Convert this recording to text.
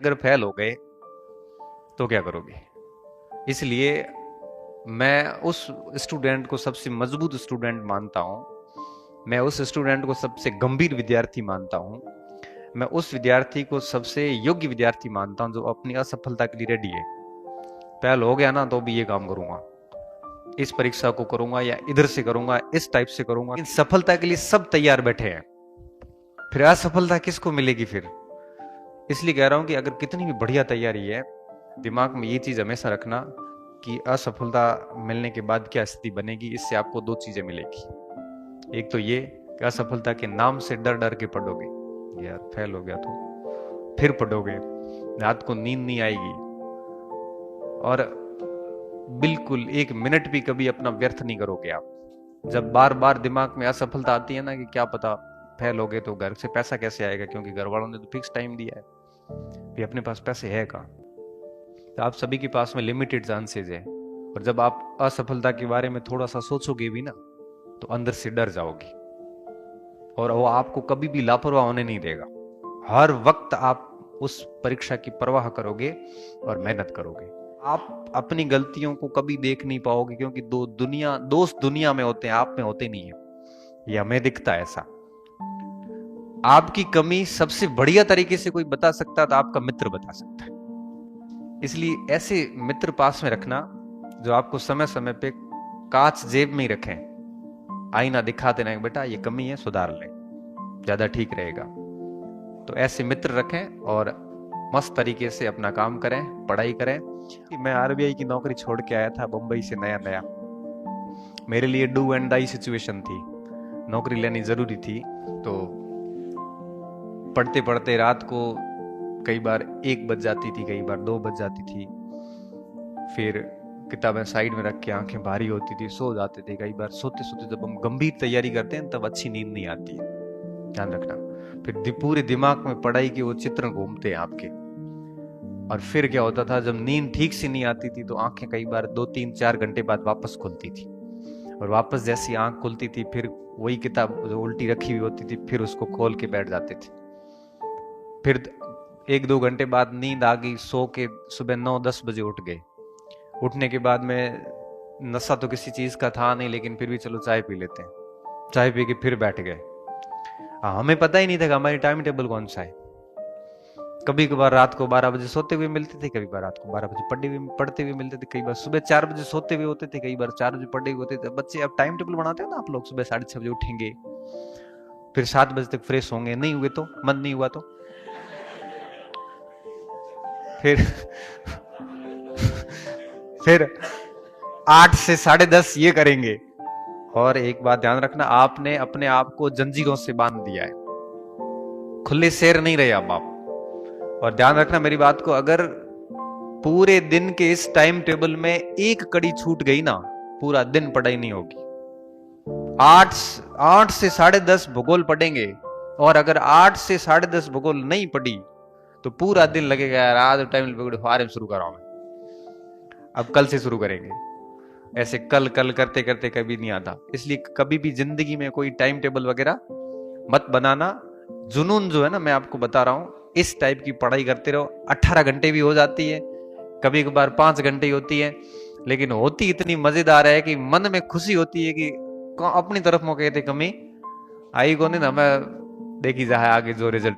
अगर फेल हो गए तो क्या करोगे? इसलिए मैं उस स्टूडेंट को सबसे मजबूत स्टूडेंट मानता हूं। मैं उस स्टूडेंट को सबसे गंभीर विद्यार्थी मानता हूं। मैं उस विद्यार्थी को सबसे योग्य विद्यार्थी मानता हूं जो अपनी असफलता के लिए रेडी है। फेल हो गया ना तो भी ये काम करूंगा, इस परीक्षा को करूंगा या इधर से करूंगा, इस टाइप से करूंगा। इन सफलता के लिए सब तैयार बैठे हैं, फिर असफलता किसको मिलेगी फिर? इसलिए कह रहा हूं कि अगर कितनी भी बढ़िया तैयारी है, दिमाग में ये चीज हमेशा रखना कि असफलता मिलने के बाद क्या स्थिति बनेगी। इससे आपको दो चीजें मिलेगी। एक तो ये कि असफलता के नाम से डर डर के पढ़ोगे, यार फेल हो गया तो फिर पढ़ोगे, रात को नींद नहीं आएगी और बिल्कुल एक मिनट भी कभी अपना व्यर्थ नहीं करोगे आप। जब बार बार दिमाग में असफलता आती है ना कि क्या पता फेल हो गए तो घर से पैसा कैसे आएगा, क्योंकि घर वालों ने तो फिक्स टाइम दिया है, भी अपने पास पैसे है कहाँ? तो आप सभी के पास में लिमिटेड चांसेज है। और जब आप असफलता के बारे में थोड़ा सा सोचोगे भी ना तो अंदर से डर जाओगे, और वो आपको कभी भी लापरवाह होने नहीं देगा। हर वक्त आप उस परीक्षा की परवाह करोगे और मेहनत करोगे। आप अपनी गलतियों को कभी देख नहीं पाओगे, क्योंकि दोस्त दुनिया में होते हैं, आप में होते नहीं है। ये हमें दिखता है ऐसा। आपकी कमी सबसे बढ़िया तरीके से कोई बता सकता है तो आपका मित्र बता सकता है। इसलिए ऐसे मित्र पास में रखना जो आपको समय समय पे कांच जेब में ही रखें, आईना दिखा देना बेटा ये कमी है सुधार ले, ज्यादा ठीक रहेगा। तो ऐसे मित्र रखें और मस्त तरीके से अपना काम करें, पढ़ाई करें। मैं आरबीआई की नौकरी छोड़ के आया था बंबई से नया नया। मेरे लिए डू एंड डाई सिचुएशन थी, नौकरी लेनी जरूरी थी। तो पढ़ते पढ़ते रात को कई बार 1 बज जाती थी, कई बार 2 बज जाती थी। फिर किताबें साइड में रख के आंखें भारी होती थी, सो जाते थे। कई बार सोते सोते जब हम गंभीर तैयारी करते हैं तब अच्छी नींद नहीं आती है, ध्यान रखना। फिर पूरे दिमाग में पढ़ाई के वो चित्र घूमते हैं आपके। और फिर क्या होता था, जब नींद ठीक से नहीं आती थी तो आंखें कई बार 2 3 4 घंटे बाद वापस खुलती थी। और वापस जैसी आंख खुलती थी फिर वही किताब जो उल्टी रखी हुई होती थी फिर उसको खोल के बैठ जाते थे। फिर 1 2 घंटे बाद नींद आ गई, सो के सुबह 9 10 बजे उठ गए। उठने के बाद में नशा तो किसी चीज का था नहीं, लेकिन फिर भी चलो चाय पी लेते हैं। चाय पी के फिर बैठ गए। हमें पता ही नहीं था कि हमारी टाइम टेबल कौन सा है। कभी कभार रात को 12 बजे सोते हुए मिलते थे, कभी बार रात को 12 बजे पढ़ते हुए मिलते थे, कई बार सुबह 4 बजे सोते हुए होते थे, कई बार 4 बजे पढ़े हुए होते थे। बच्चे अब टाइम टेबल बनाते हो ना आप लोग, सुबह 6:30 बजे उठेंगे, फिर 7 बजे तक फ्रेश होंगे, नहीं हुए तो मन नहीं हुआ तो फिर फिर 8 से 10:30 ये करेंगे। और एक बात ध्यान रखना, आपने अपने आप को जंजीरों से बांध दिया है, खुले शेर नहीं रहे अब आप। और ध्यान रखना मेरी बात को, अगर पूरे दिन के इस टाइम टेबल में एक कड़ी छूट गई ना, पूरा दिन पढ़ाई नहीं होगी। 8 से 10:30 भूगोल पढ़ेंगे, और अगर 8 से 10:30 भूगोल नहीं पढ़ी तो पूरा दिन लगेगा यार आज टाइम टेबल फॉरम शुरू कर रहा हूं मैं, अब कल से शुरू करेंगे। ऐसे कल कल करते करते कभी नहीं आता। इसलिए कभी भी जिंदगी में कोई टाइम टेबल वगैरह मत बनाना। जुनून जो है ना, मैं आपको बता रहा हूं, इस टाइप की पढ़ाई करते रहो। 18 घंटे भी हो जाती है, कभी कभार 5 घंटे ही होती है, लेकिन होती इतनी मजेदार है कि मन में खुशी होती है कि अपनी तरफ मौके थे कमी आई को नहीं ना, मैं देखी जाए आगे जो रिजल्ट